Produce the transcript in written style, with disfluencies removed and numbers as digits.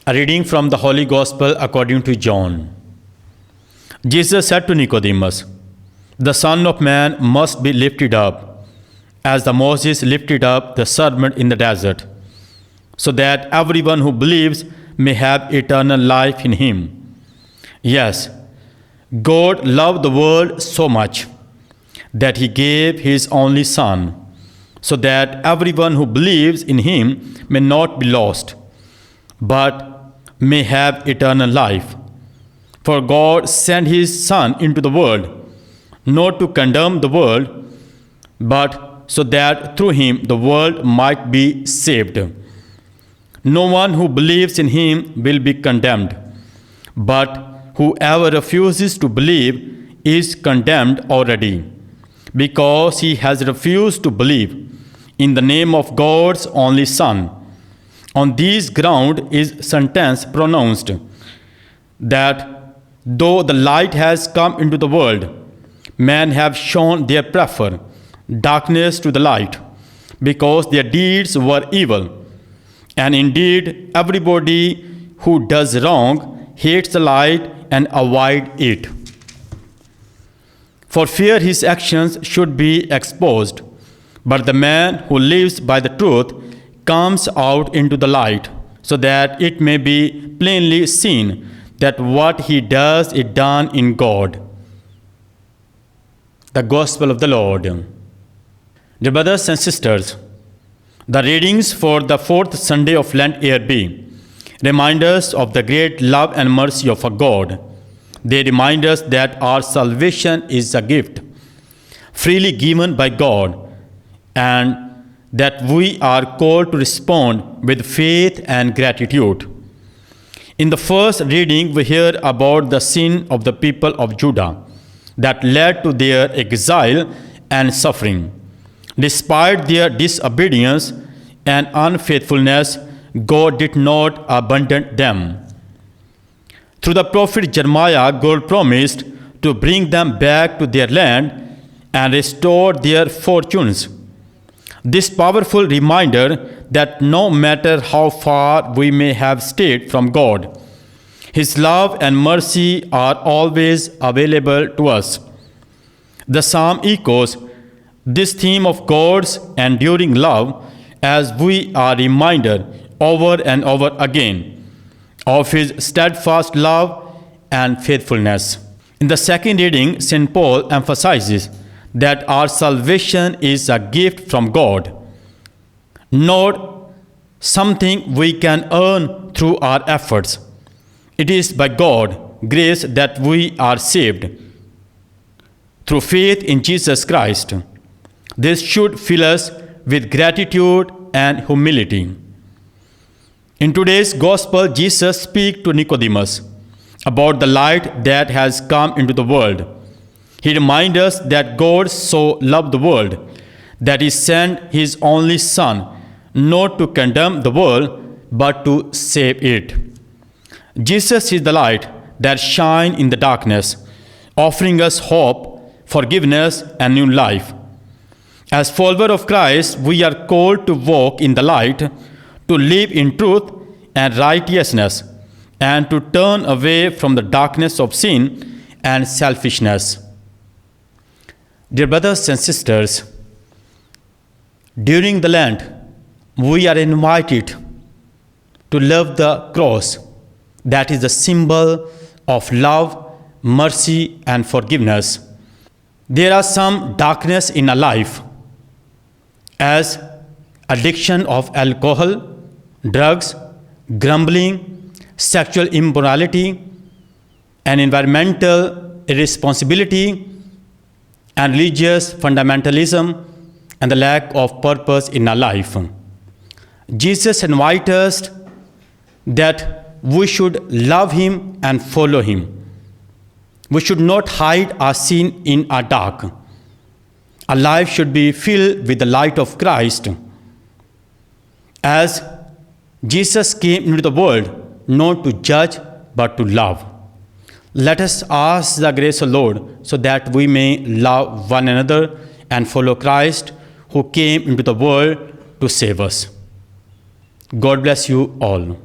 A reading from the Holy Gospel according to John. Jesus said to Nicodemus, "The Son of Man must be lifted up, as the Moses lifted up the serpent in the desert, so that everyone who believes may have eternal life in him." Yes, God loved the world so much that he gave his only Son, so that everyone who believes in him may not be lost, but may have eternal life. For God sent his Son into the world, not to condemn the world, but so that through him the world might be saved. No one who believes in him will be condemned, but whoever refuses to believe is condemned already, because he has refused to believe in the name of God's only Son. On this ground is sentence pronounced, that though the light has come into the world, men have shown their prefer darkness to the light, because their deeds were evil. And indeed, everybody who does wrong hates the light and avoids it, for fear his actions should be exposed. But the man who lives by the truth comes out into the light, so that it may be plainly seen that what he does is done in God. The Gospel of the Lord. Dear brothers and sisters, the readings for the fourth Sunday of Lent Year B remind us of the great love and mercy of our God. They remind us that our salvation is a gift freely given by God, and that we are called to respond with faith and gratitude. In the first reading, we hear about the sin of the people of Judah that led to their exile and suffering. Despite their disobedience and unfaithfulness, God did not abandon them. Through the prophet Jeremiah, God promised to bring them back to their land and restore their fortunes. This powerful reminder that no matter how far we may have strayed from God, his love and mercy are always available to us. The psalm echoes this theme of God's enduring love, as we are reminded over and over again of his steadfast love and faithfulness. In the second reading, St. Paul emphasizes that our salvation is a gift from God, not something we can earn through our efforts. It is by God's grace that we are saved, through faith in Jesus Christ. This should fill us with gratitude and humility. In today's Gospel, Jesus speaks to Nicodemus about the light that has come into the world. He reminds us that God so loved the world that he sent his only Son, not to condemn the world, but to save it. Jesus is the light that shines in the darkness, offering us hope, forgiveness, and new life. As followers of Christ, we are called to walk in the light, to live in truth and righteousness, and to turn away from the darkness of sin and selfishness. Dear brothers and sisters, during the Lent, we are invited to love the cross, that is the symbol of love, mercy, and forgiveness. There are some darkness in our life, as addiction of alcohol, drugs, grumbling, sexual immorality, and environmental irresponsibility, and religious fundamentalism, and the lack of purpose in our life. Jesus invites us that we should love him and follow him. We should not hide our sin in our dark. Our life should be filled with the light of Christ. As Jesus came into the world not to judge but to love. Let us ask the grace of the Lord so that we may love one another and follow Christ, who came into the world to save us. God bless you all.